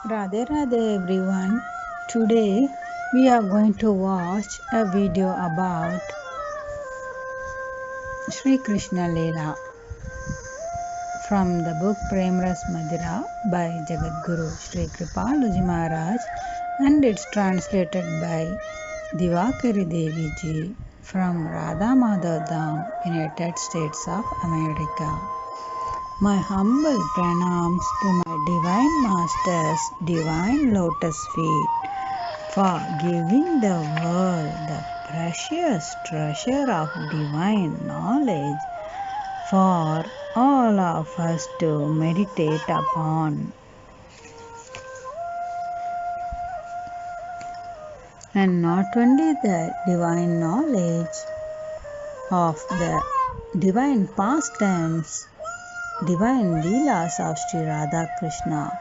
Radhe Radhe everyone. Today we are going to watch a video about Shri Krishna Leela from the book Prem Madira by Jagadguru Shri Kripaluji Maharaj, and it's translated by Diwakari Devi Ji from Radha Madhav Dham, United States of America. My humble pranams to my divine masters, divine lotus feet, for giving the world the precious treasure of divine knowledge for all of us to meditate upon. And not only the divine knowledge of the divine pastimes, divine Leelas of Shri Radhakrishna,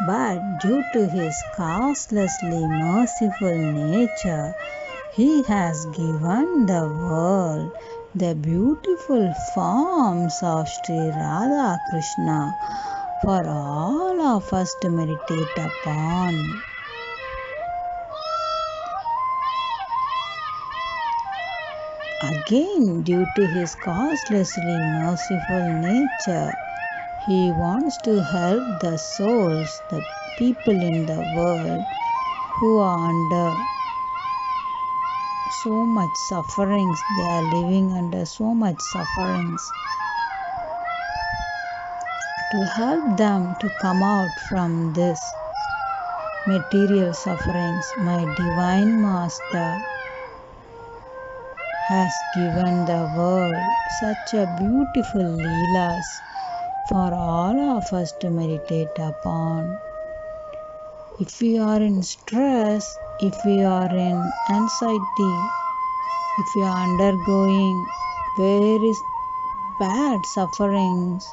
but due to his causelessly merciful nature, he has given the world the beautiful forms of Shri Radhakrishna for all of us to meditate upon. Again, due to his causelessly merciful nature, he wants to help the souls, the people in the world who are under so much sufferings. They are living under so much sufferings. To help them to come out from this material sufferings, my divine master has given the world such a beautiful Leelas for all of us to meditate upon. If we are in stress, if we are in anxiety, if we are undergoing very bad sufferings,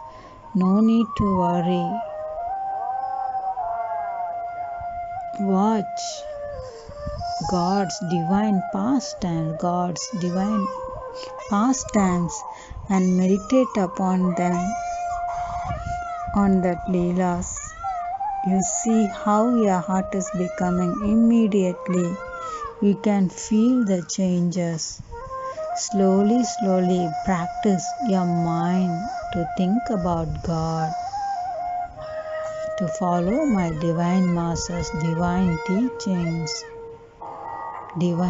no need to worry. Watch God's divine pastimes, and meditate upon them, on that Leelas. You see how your heart is becoming immediately. You can feel the changes. Slowly practice your mind to think about God, to follow my divine master's divine teachings,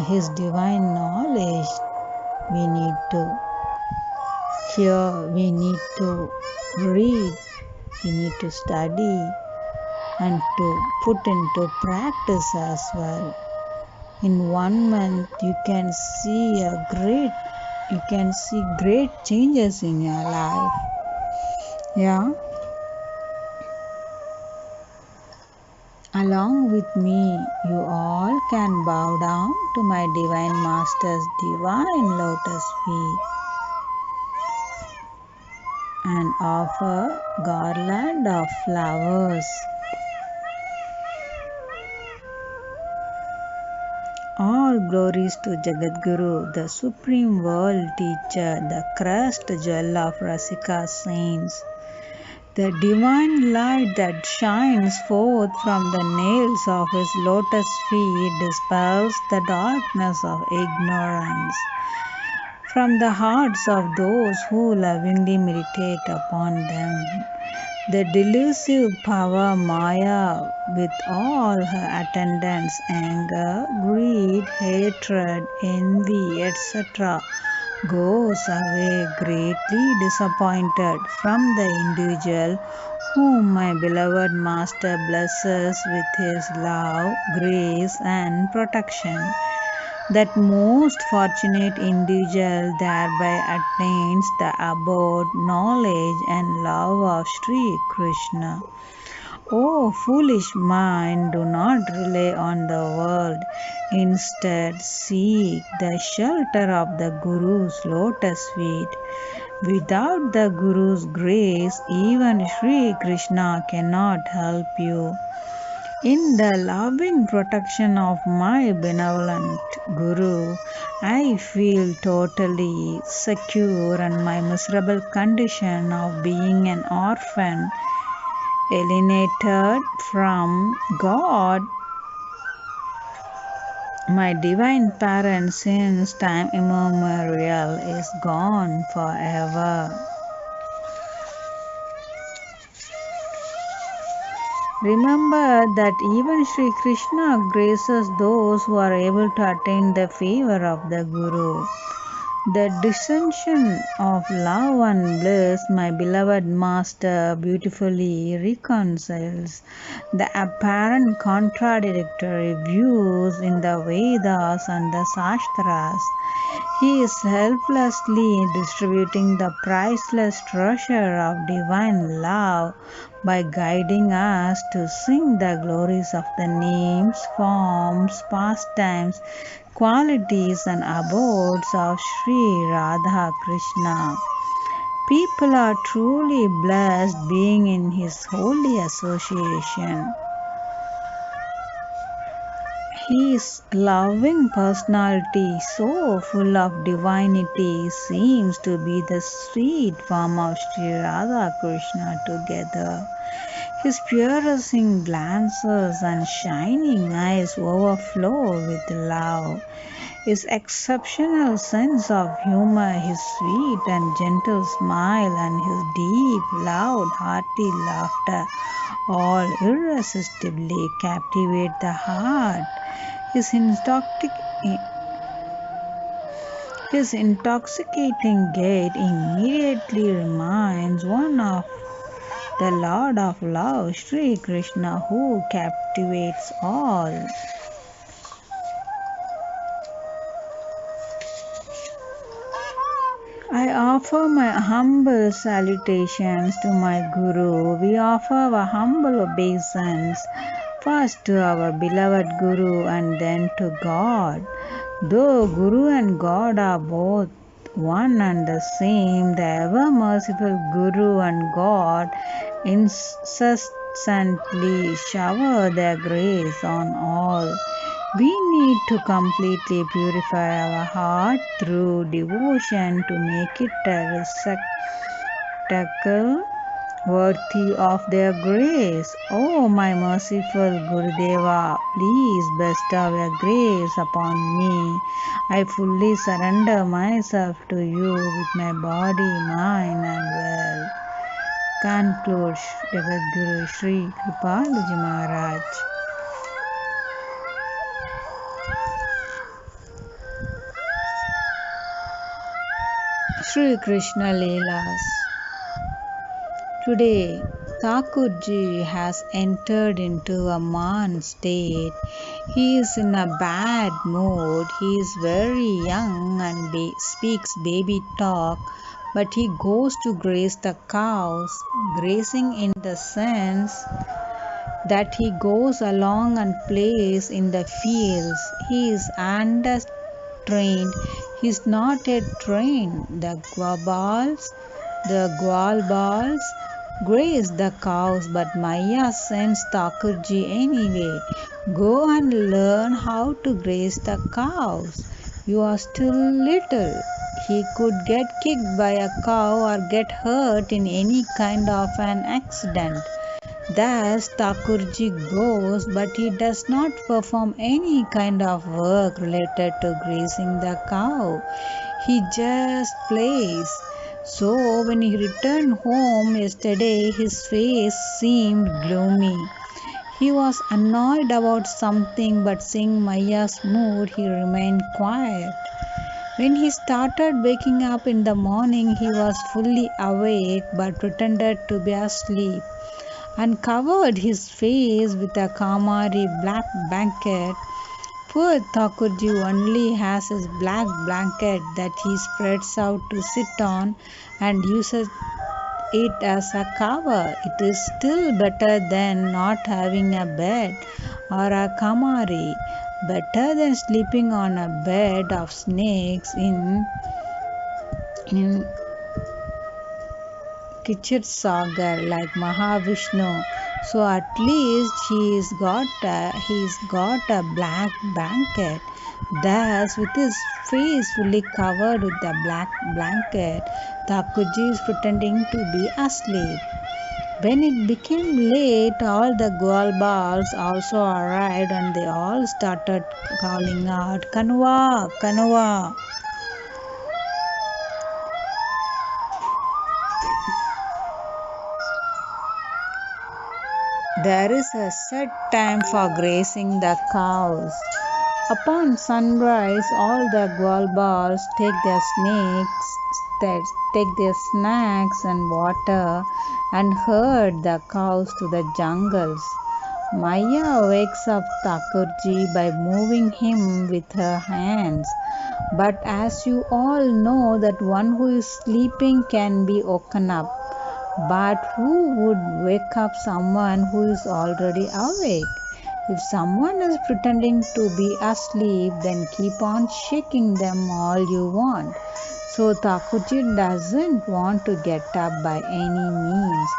his divine knowledge. We need to hear, we need to read, we need to study and to put into practice as well. In 1 month you can see great changes in your life. Yeah. Along with me, you all can bow down to my divine master's divine lotus feet and offer garland of flowers. All glories to Jagadguru, the supreme world teacher, the crest jewel of Rasika saints. The divine light that shines forth from the nails of his lotus feet dispels the darkness of ignorance from the hearts of those who lovingly meditate upon them. The delusive power Maya, with all her attendants, anger, greed, hatred, envy, etc., goes away greatly disappointed from the individual whom my beloved master blesses with his love, grace and protection. That most fortunate individual thereby attains the abode knowledge and love of Shri Krishna. O foolish mind, do not rely on the world. Instead, seek the shelter of the Guru's lotus feet. Without the Guru's grace, even Shri Krishna cannot help you. In the loving protection of my benevolent Guru, I feel totally secure, and my miserable condition of being an orphan alienated from God, my divine parent since time immemorial, is gone forever. Remember that even Sri Krishna graces those who are able to attain the favor of the Guru. The dissension of love and bliss, my beloved master beautifully reconciles the apparent contradictory views in the Vedas and the Shastras. He is selflessly distributing the priceless treasure of divine love by guiding us to sing the glories of the names, forms, pastimes, qualities and abodes of Shri Radhakrishna. People are truly blessed being in his holy association. His loving personality, so full of divinity, seems to be the sweet form of Shri Radhakrishna together. His piercing glances and shining eyes overflow with love. His exceptional sense of humor, his sweet and gentle smile, and his deep, loud, hearty laughter all irresistibly captivate the heart. His intoxicating gait immediately reminds one of the Lord of Love, Shri Krishna, who captivates all. I offer my humble salutations to my Guru. We offer our humble obeisance first to our beloved Guru and then to God. Though Guru and God are both one and the same, the ever merciful Guru and God incessantly shower their grace on all. We need to completely purify our heart through devotion to make it a receptacle worthy of their grace. Oh, my merciful Gurudeva, please bestow your grace upon me. I fully surrender myself to you with my body, mind and will. Concludes Jagadguru Shri Kripaluji Maharaj. Shri Krishna Leelas. Today, Thakurji has entered into a man state. He is in a bad mood. He is very young and speaks baby talk, but he goes to graze the cows, grazing in the sense that he goes along and plays in the fields. He is undertrained. He is not yet trained. The Gwalbals graze the cows, but Maya sends Thakurji anyway. Go and learn how to graze the cows. You are still little. He could get kicked by a cow or get hurt in any kind of an accident. Thus Thakurji goes, but he does not perform any kind of work related to grazing the cow. He just plays. So when he returned home yesterday, his face seemed gloomy. He was annoyed about something, but seeing Maya's mood, he remained quiet. When he started waking up in the morning, he was fully awake but pretended to be asleep and covered his face with a Kamari black blanket. Poor Thakurji only has his black blanket that he spreads out to sit on and uses it as a cover. It is still better than not having a bed or a Kamari, better than sleeping on a bed of snakes in Kichit Sagar like Mahavishnu. So at least he's got a black blanket. Thus, with his face fully covered with the black blanket, Thakurji is pretending to be asleep. When it became late, all the Gwalbals also arrived and they all started calling out, Kanwa, Kanwa. There is a set time for grazing the cows. Upon sunrise, all the Gwalbals take their snacks and water and herd the cows to the jungles. Maya wakes up Thakurji by moving him with her hands. But as you all know that one who is sleeping can be woken up. But who would wake up someone who is already awake? If someone is pretending to be asleep, then keep on shaking them all you want. So Thakurji doesn't want to get up by any means.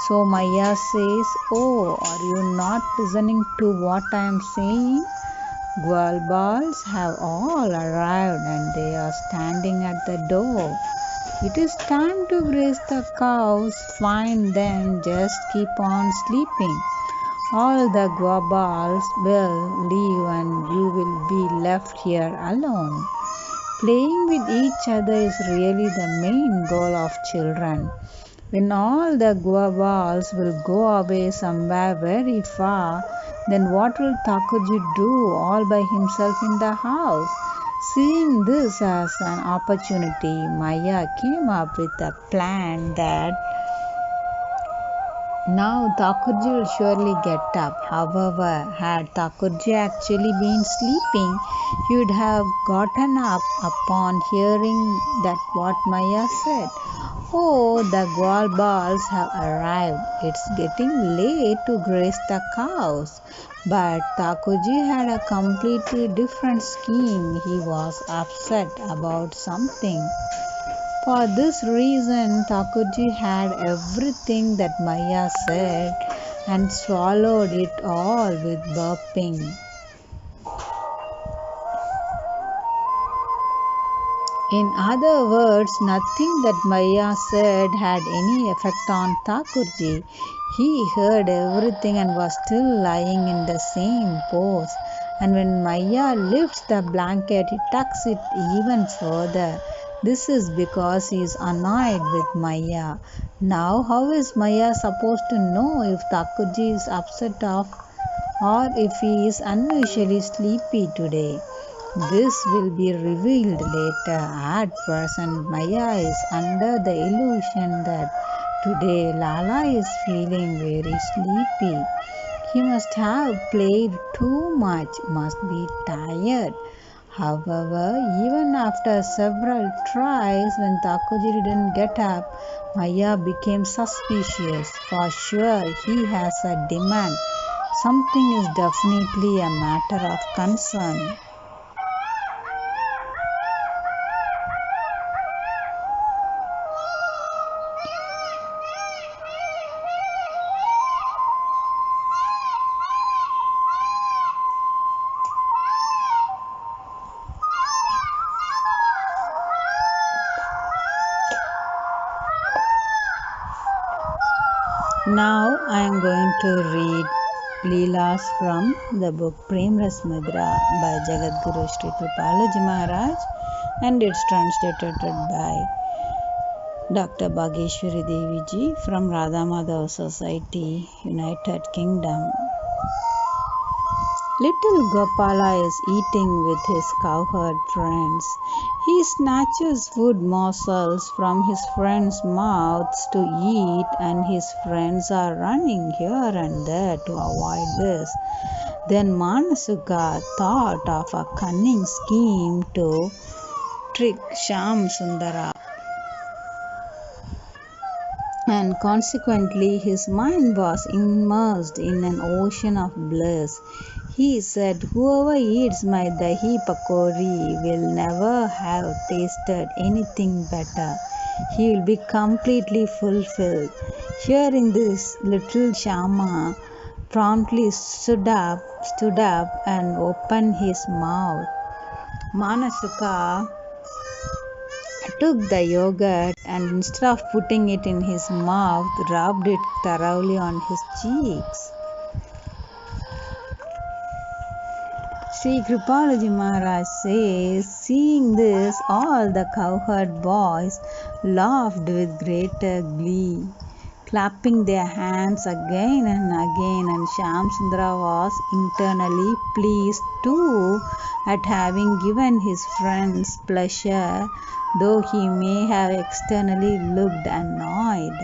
So Maya says, Oh, are you not listening to what I am saying? Gwalbals have all arrived and they are standing at the door. It is time to graze the cows. Fine then, just keep on sleeping. All the Gwalbals will leave and you will be left here alone. Playing with each other is really the main goal of children. When all the Gwalbals will go away somewhere very far, then what will Thakurji do all by himself in the house? Seeing this as an opportunity, Maya came up with a plan that now Thakurji will surely get up. However, had Thakurji actually been sleeping, he would have gotten up upon hearing that what Maya said. Oh, the Gwalbals have arrived. It's getting late to graze the cows. But Thakurji had a completely different scheme. He was upset about something. For this reason, Thakurji had everything that Maya said and swallowed it all with burping. In other words, nothing that Maya said had any effect on Thakurji. He heard everything and was still lying in the same pose. And when Maya lifts the blanket, he tucks it even further. This is because he is annoyed with Maya. Now, how is Maya supposed to know if Thakurji is upset or if he is unusually sleepy today? This will be revealed later. At present, Maya is under the illusion that today Lala is feeling very sleepy. He must have played too much, must be tired. However, even after several tries, when Thakurji didn't get up, Maya became suspicious. For sure, he has a demand. Something is definitely a matter of concern. Now I am going to read Leelas from the book Prem Madira by Jagadguru Shri Kripaluji Maharaj, and it's translated by Dr. Bhageshwari Devi Ji from Radha Madhava Society, United Kingdom. Little Gopala is eating with his cowherd friends. He snatches food morsels from his friends' mouths to eat, and his friends are running here and there to avoid this. Then Manasuka thought of a cunning scheme to trick Sham Sundara, and consequently his mind was immersed in an ocean of bliss. He said, Whoever eats my dahi pakori will never have tasted anything better. He will be completely fulfilled. Hearing this, little Shama promptly stood up and opened his mouth. Manasuka took the yogurt and instead of putting it in his mouth, rubbed it thoroughly on his cheeks. Shri Kripaluji Maharaj says, seeing this, all the cowherd boys laughed with greater glee, clapping their hands again and again, and Shamsundara was internally pleased too at having given his friends pleasure, though he may have externally looked annoyed.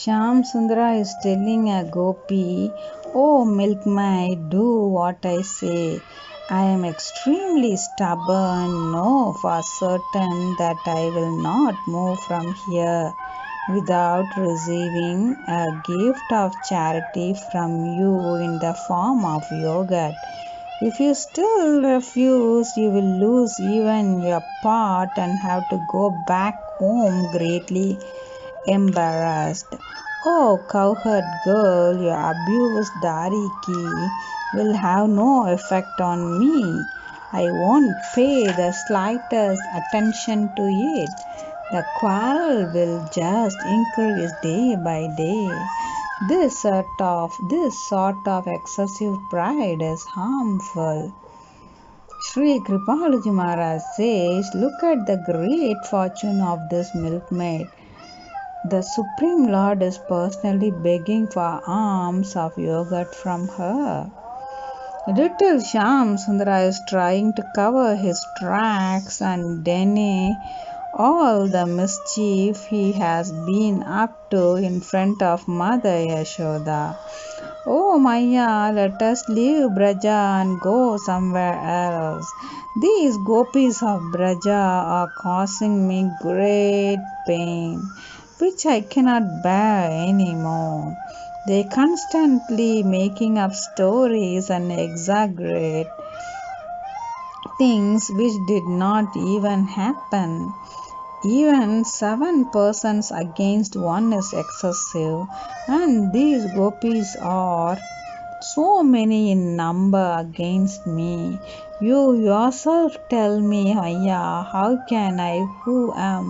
Shamsundara is telling a gopi, "Oh milkmaid, do what I say. I am extremely stubborn. Know for certain that I will not move from here without receiving a gift of charity from you in the form of yogurt. If you still refuse, you will lose even your pot and have to go back home greatly embarrassed. Oh cowherd girl, your abused Dariki will have no effect on me. I won't pay the slightest attention to it. The quarrel will just increase day by day. This sort of excessive pride is harmful." Shri Kripaluji Maharaj says, "Look at the great fortune of this milkmaid. The Supreme Lord is personally begging for alms of yogurt from her." Little Shamsundara is trying to cover his tracks and deny all the mischief he has been up to in front of Mother Yashoda. "Oh Maya, let us leave Braja and go somewhere else. These gopis of Braja are causing me great pain, which I cannot bear anymore. They constantly making up stories and exaggerate things which did not even happen. Even 7 persons against one is excessive, and these gopis are so many in number against me. You yourself tell me, Ayya, how can I, who am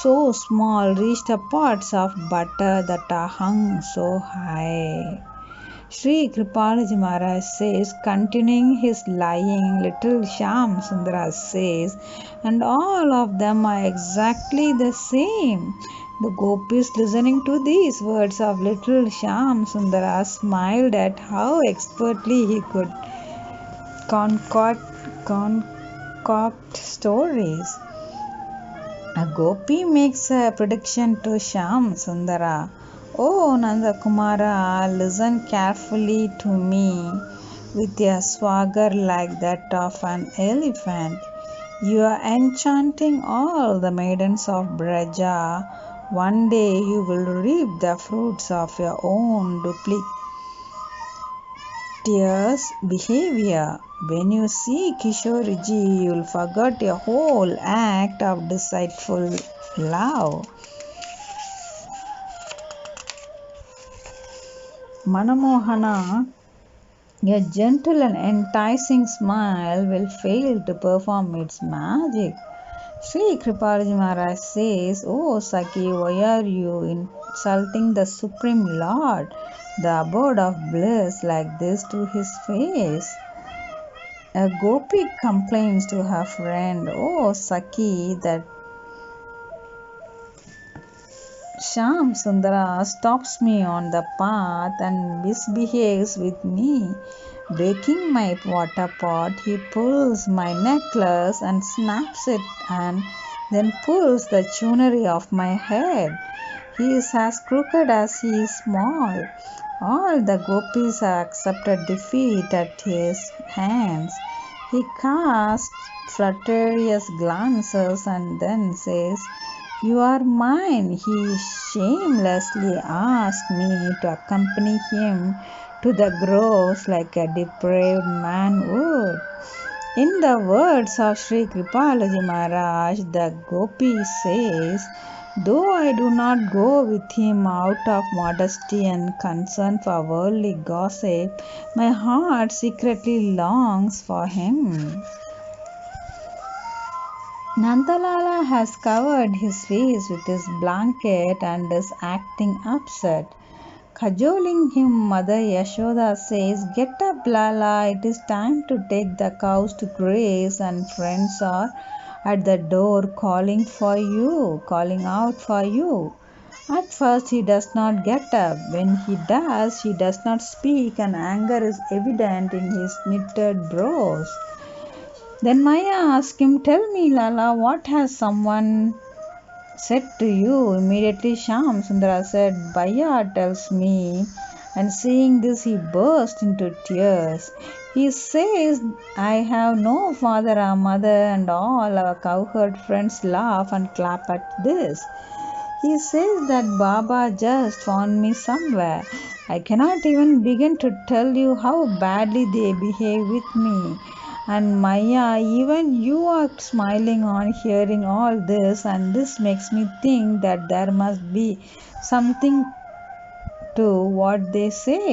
so small, reach the pots of butter that are hung so high?" Shri Kripaluji Maharaj says, continuing his lying, little Shamsundara says, "And all of them are exactly the same." The gopis, listening to these words of little Shamsundara, smiled at how expertly he could concoct stories. A gopi makes a prediction to Shamsundara. "Oh Nanda Kumara, listen carefully to me. With a swagger like that of an elephant, you are enchanting all the maidens of Braja. One day you will reap the fruits of your own duplicitous behavior. When you see Kishoriji, you will forget your whole act of deceitful love." Manamohana, a gentle and enticing smile, will fail to perform its magic. Shri Kripaluji Maharaj says, "Oh Saki, why are you insulting the Supreme Lord, the abode of bliss, like this to his face?" A gopi complains to her friend, "Oh Saki, that Shamsundara stops me on the path and misbehaves with me. Breaking my water pot, he pulls my necklace and snaps it, and then pulls the chunari off my head. He is as crooked as he is small." All the gopis have accepted defeat at his hands. He casts flirtatious glances and then says, "You are mine." He shamelessly asks me to accompany him to the groves like a depraved man would. In the words of Shri Kripaluji Maharaj, the gopi says, Though I do not go with him out of modesty and concern for worldly gossip, my heart secretly longs for him. Nandalala has covered his face with his blanket and is acting upset. Cajoling him, Mother Yashoda says, "Get up, Lala, it is time to take the cows to graze, and friends are at the door calling out for you." At first he does not get up. When he does, he does not speak, and anger is evident in his knitted brows. Then Maya asks him, "Tell me, Lala, what has someone said to you?" Immediately Shyam Sundara said, "Bhaiya tells me." And seeing this, he burst into tears. He says, "I have no father or mother," and all our cowherd friends laugh and clap at this. He says that Baba just found me somewhere. I cannot even begin to tell you how badly they behave with me. And Maya, even you are smiling on hearing all this, and this makes me think that there must be something to what they say.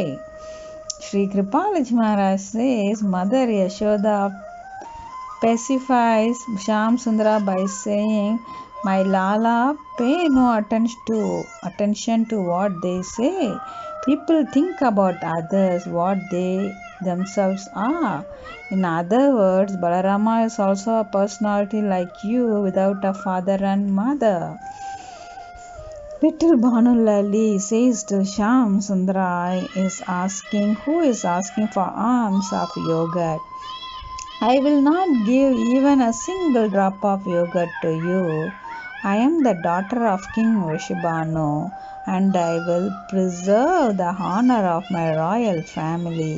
Shri Kripaluji Maharaj says, Mother Yashoda pacifies Shyam Sundara by saying, "My Lala, pay no attention to what they say. People think about others what they themselves are." In other words, Balarama is also a personality like you without a father and mother. Little Bhanulali says to Shyam Sundara who is asking for alms of yogurt, "I will not give even a single drop of yogurt to you. I am the daughter of King Vrishabhanu, and I will preserve the honor of my royal family.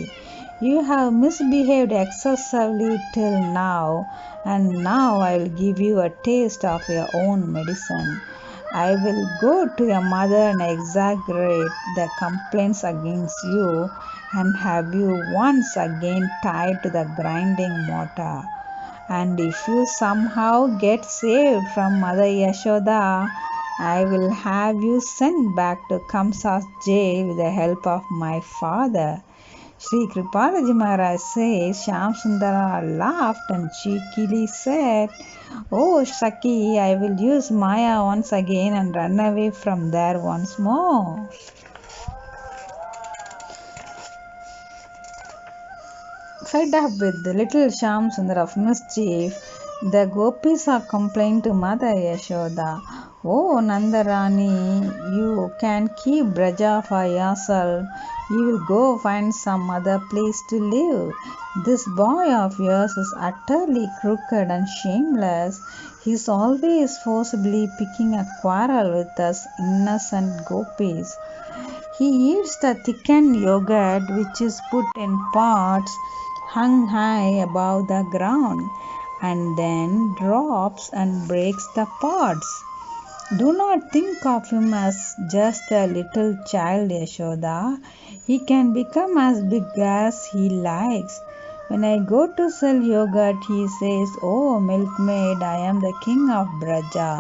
You have misbehaved excessively till now, and now I will give you a taste of your own medicine. I will go to your mother and exaggerate the complaints against you, and have you once again tied to the grinding mortar. And if you somehow get saved from Mother Yashoda, I will have you sent back to Kamsa's jail with the help of my father." Shri Kripaluji Maharaj says, Shyam Sundara laughed and cheekily said, "Oh Saki, I will use Maya once again and run away from there once more." Fed up with the little Shyam Sundar of mischief, the gopis are complaining to Mother Yashoda, "Oh Nandarani, you can keep Braja for yourself. You will go find some other place to live. This boy of yours is utterly crooked and shameless. He is always forcibly picking a quarrel with us innocent gopis. He eats the thickened yogurt which is put in pots hung high above the ground, and then drops and breaks the pots. Do not think of him as just a little child, Yashoda. He can become as big as he likes. When I go to sell yogurt, he says, 'Oh milkmaid, I am the king of Braja.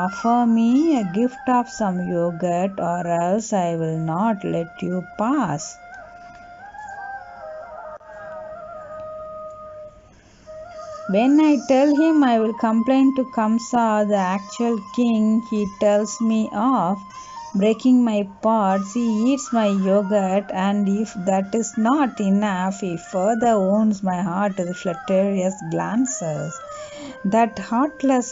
Offer me a gift of some yogurt, or else I will not let you pass.' When I tell him I will complain to Kamsa, the actual king, he tells me off, breaking my pots. He eats my yogurt, and if that is not enough, he further wounds my heart with flirtatious glances. That heartless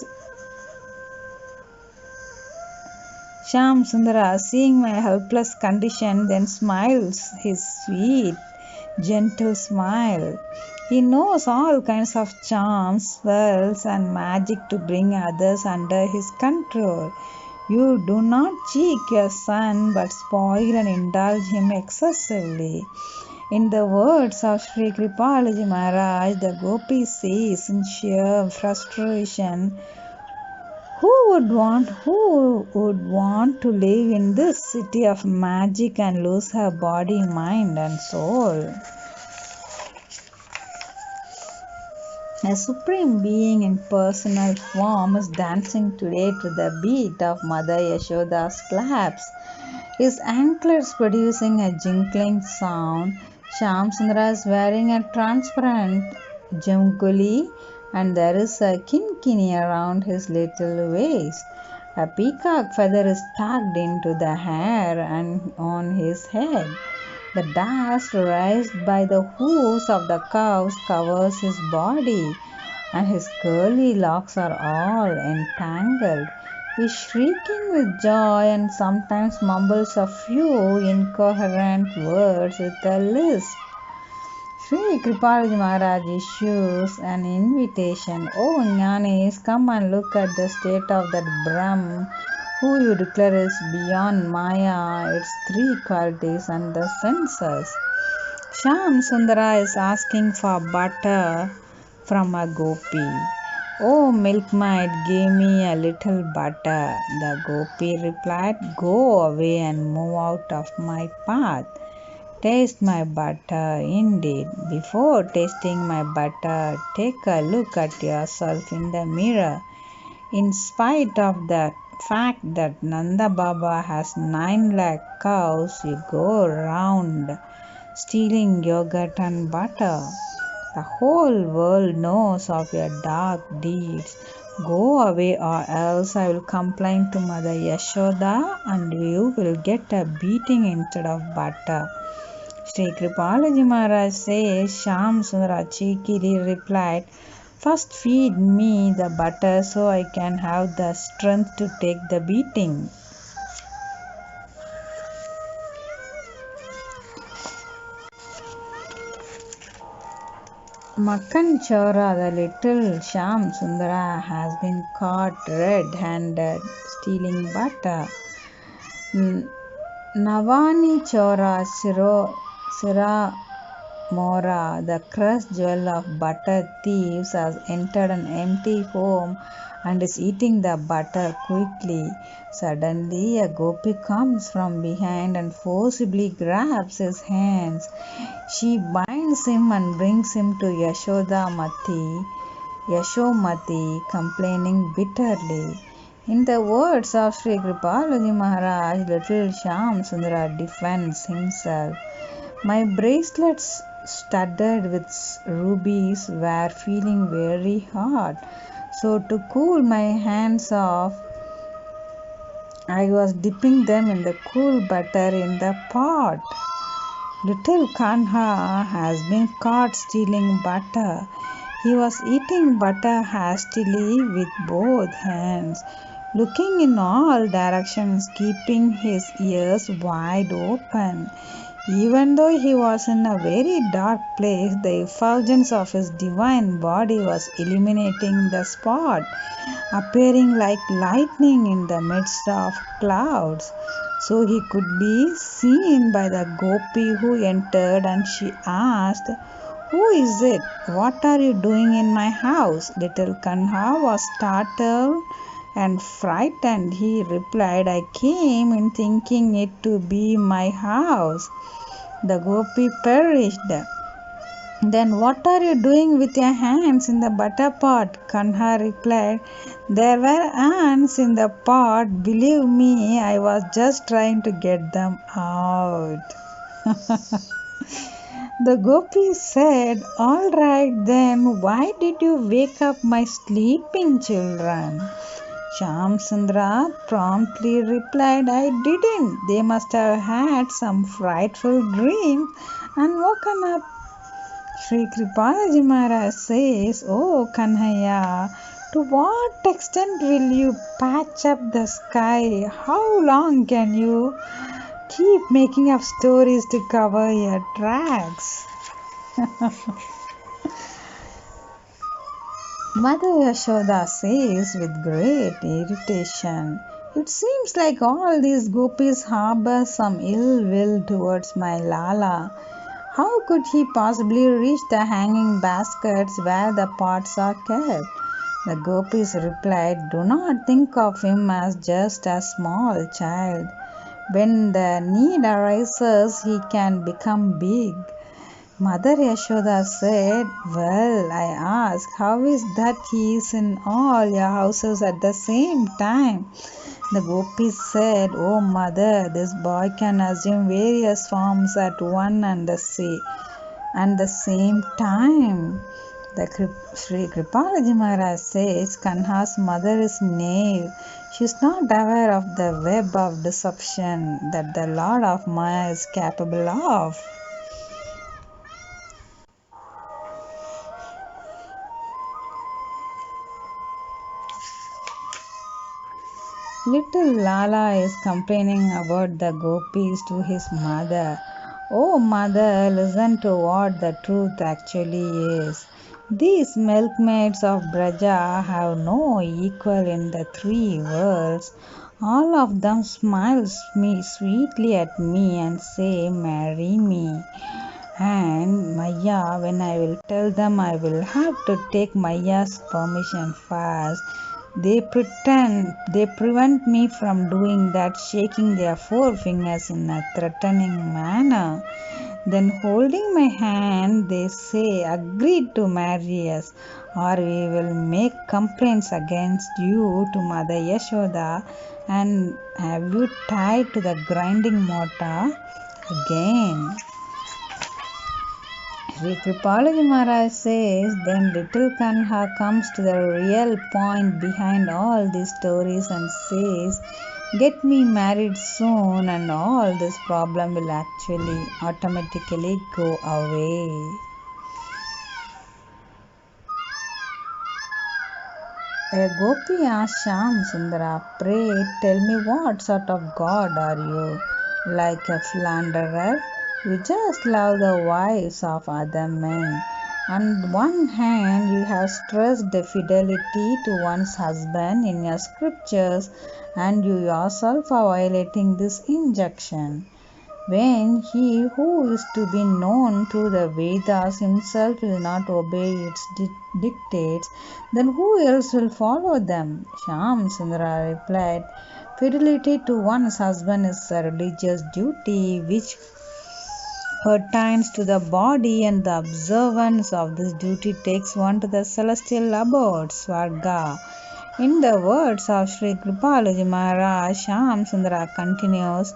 Shyam Sundara, seeing my helpless condition, then smiles his sweet, gentle smile. He knows all kinds of charms, spells, and magic to bring others under his control. You do not cheek your son, but spoil and indulge him excessively." In the words of Shri Kripaluji Maharaj, the gopi says in sheer frustration, who would want to live in this city of magic and lose her body, mind, and soul?" A supreme being in personal form is dancing today to the beat of Mother Yashoda's claps, his anklets producing a jingling sound. Shyamsundara is wearing a transparent jumkuli and there is a kinkini around his little waist. A peacock feather is tucked into the hair and on his head. The dust raised by the hooves of the cows covers his body, and his curly locks are all entangled. He is shrieking with joy and sometimes mumbles a few incoherent words with a lisp. Shri Kripaluji Maharaj issues an invitation. Oh Jnanis, come and look at the state of that Brahm, who you declare is beyond Maya, its three qualities and the senses. Shyam Sundara is asking for butter from a gopi. Oh milkmaid, give me a little butter. The gopi replied, go away and move out of my path. Taste my butter, indeed. Before tasting my butter, take a look at yourself in the mirror. In spite of the fact that Nanda Baba has 9 lakh cows, you go around stealing yogurt and butter. The whole world knows of your dark deeds. Go away or else I will complain to Mother Yashoda and you will get a beating instead of butter. Shri Kripaluji Maharaj says, Shyam Sundara cheekily replied, first feed me the butter so I can have the strength to take the beating. Makkan Chora, the little Shyam Sundara, has been caught red-handed stealing butter. Navani Chora Sira Mora, the crushed jewel of butter thieves, has entered an empty home and is eating the butter quickly. Suddenly, a gopi comes from behind and forcibly grabs his hands. She binds him and brings him to Yashomati, complaining bitterly. In the words of Sri Kripaluji Maharaj, little Shyam Sundara defends himself. My bracelets studded with rubies were feeling very hot. So to cool my hands off, I was dipping them in the cool butter in the pot. Little Kanha has been caught stealing butter. He was eating butter hastily with both hands, looking in all directions, keeping his ears wide open. Even though he was in a very dark place, the effulgence of his divine body was illuminating the spot, appearing like lightning in the midst of clouds. So he could be seen by the gopi who entered, and she asked, who is it? What are you doing in my house? Little Kanha was startled and frightened. He replied, I came in thinking it to be my house. The gopi perished. Then what are you doing with your hands in the butter pot? Kanha replied, there were ants in the pot. Believe me, I was just trying to get them out. The gopi said, all right then, why did you wake up my sleeping children? Shyam Sundara promptly replied, I didn't. They must have had some frightful dream and woken up. Shri Kripaluji Maharaj says, oh Kanhaiya, to what extent will you patch up the sky? How long can you keep making up stories to cover your tracks? Mother Yashoda says with great irritation, it seems like all these gopis harbor some ill will towards my Lala. How could he possibly reach the hanging baskets where the pots are kept? The gopis replied, do not think of him as just a small child. When the need arises, he can become big. Mother Yashoda said, "Well, I ask, how is that he is in all your houses at the same time?" The gopis said, "Oh mother, this boy can assume various forms at one and the same time." The Sri Kripaluji Maharaj says, "Kanha's mother is naive. She is not aware of the web of deception that the Lord of Maya is capable of." Little Lala is complaining about the gopis to his mother. "Oh mother, listen to what the truth actually is. These milkmaids of Braja have no equal in the three worlds. All of them smile sweetly at me and say, 'Marry me.' And Maya, when I will tell them I will have to take Maya's permission first, they prevent me from doing that, shaking their forefingers in a threatening manner. Then holding my hand, they say, 'Agree to marry us, or we will make complaints against you to Mother Yashoda and have you tied to the grinding mortar again.'" Sri Kripaluji Maharaj says, then little Kanha comes to the real point behind all these stories and says, "Get me married soon and all this problem will actually automatically go away." A gopi asked Shyam Sundara, "Pray tell me, what sort of god are you? Like a philanderer? You just love the wives of other men. On one hand, you have stressed the fidelity to one's husband in your scriptures, and you yourself are violating this injunction. When he who is to be known through the Vedas himself will not obey its dictates, then who else will follow them?" Shyam Sundara replied, "Fidelity to one's husband is a religious duty which pertains to the body, and the observance of this duty takes one to the celestial abode, Swarga." In the words of Sri Kripaluji Maharaj, Shyam Sundara continues,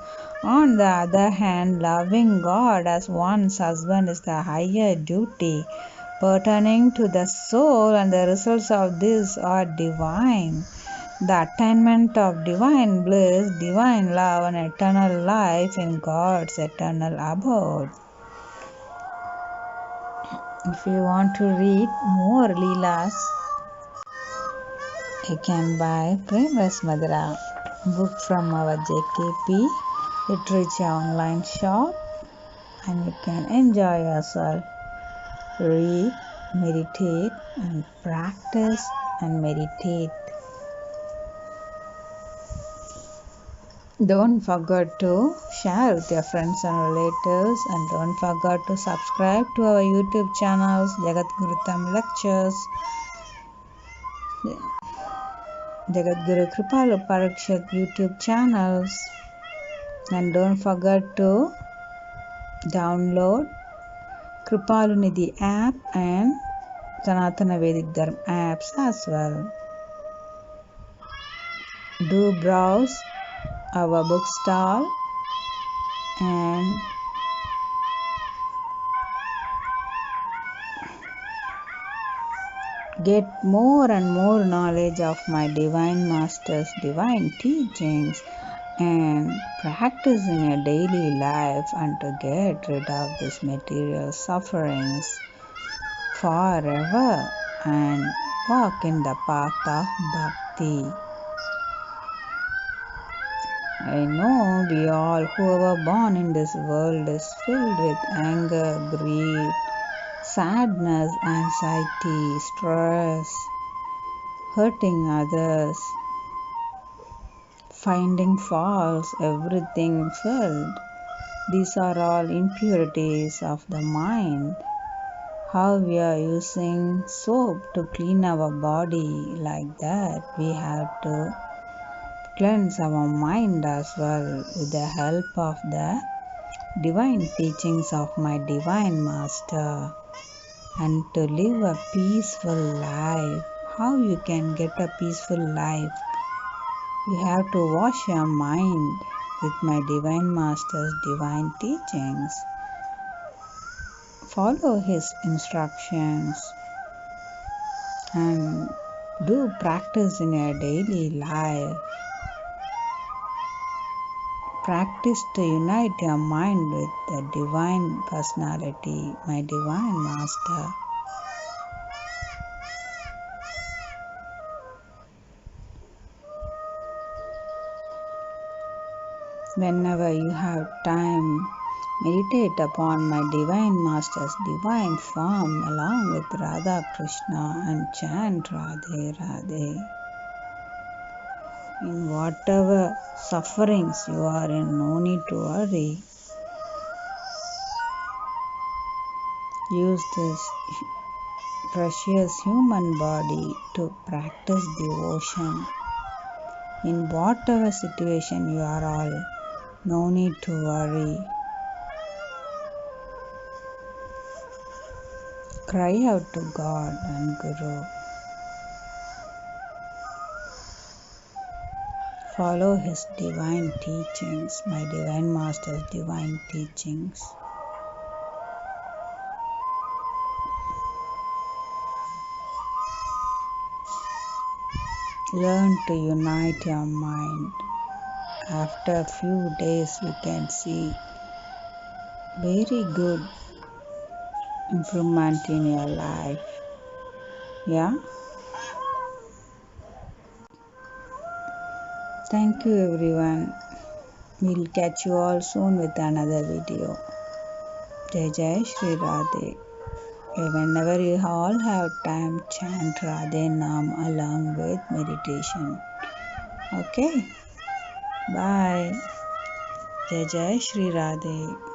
"On the other hand, loving God as one's husband is the higher duty pertaining to the soul, and the results of this are divine. The attainment of divine bliss, divine love, and eternal life in God's eternal abode." If you want to read more Leelas, you can buy Prem Madira book from our JKP Literature online shop, and you can enjoy yourself. Read, meditate, and practice and meditate. Don't forget to share with your friends and relatives, and don't forget to subscribe to our YouTube channels, Jagadguru Tamil Lectures, Jagadguru Kripalu Parikshat YouTube channels, and don't forget to download Kripalu Nidhi app and Sanatana Vedic Dharma apps as well. Do browse our bookstall and get more and more knowledge of my divine masters' divine teachings and practice in your daily life, and to get rid of this material sufferings forever and walk in the path of bhakti. I know we all, whoever born in this world, is filled with anger, greed, sadness, anxiety, stress, hurting others, finding faults, everything filled. These are all impurities of the mind. How we are using soap to clean our body, like that we have to cleanse our mind as well with the help of the divine teachings of my divine master and to live a peaceful life. How you can get a peaceful life? You have to wash your mind with my divine master's divine teachings. Follow his instructions and do practice in your daily life. Practice to unite your mind with the divine personality, my divine master. Whenever you have time, meditate upon my divine master's divine form along with Radha Krishna and chant Radhe Radhe. In whatever sufferings you are in, no need to worry. Use this precious human body to practice devotion. In whatever situation you are all, no need to worry. Cry out to God and Guru. Follow his divine teachings, my divine master's divine teachings. Learn to unite your mind. After a few days, we can see very good improvement in your life. Yeah? Thank you everyone. We'll catch you all soon with another video. Jai Jai Shri Radhe. Whenever you all have time, chant Radhe Nam along with meditation. Okay? Bye. Jai Jai Shri Radhe.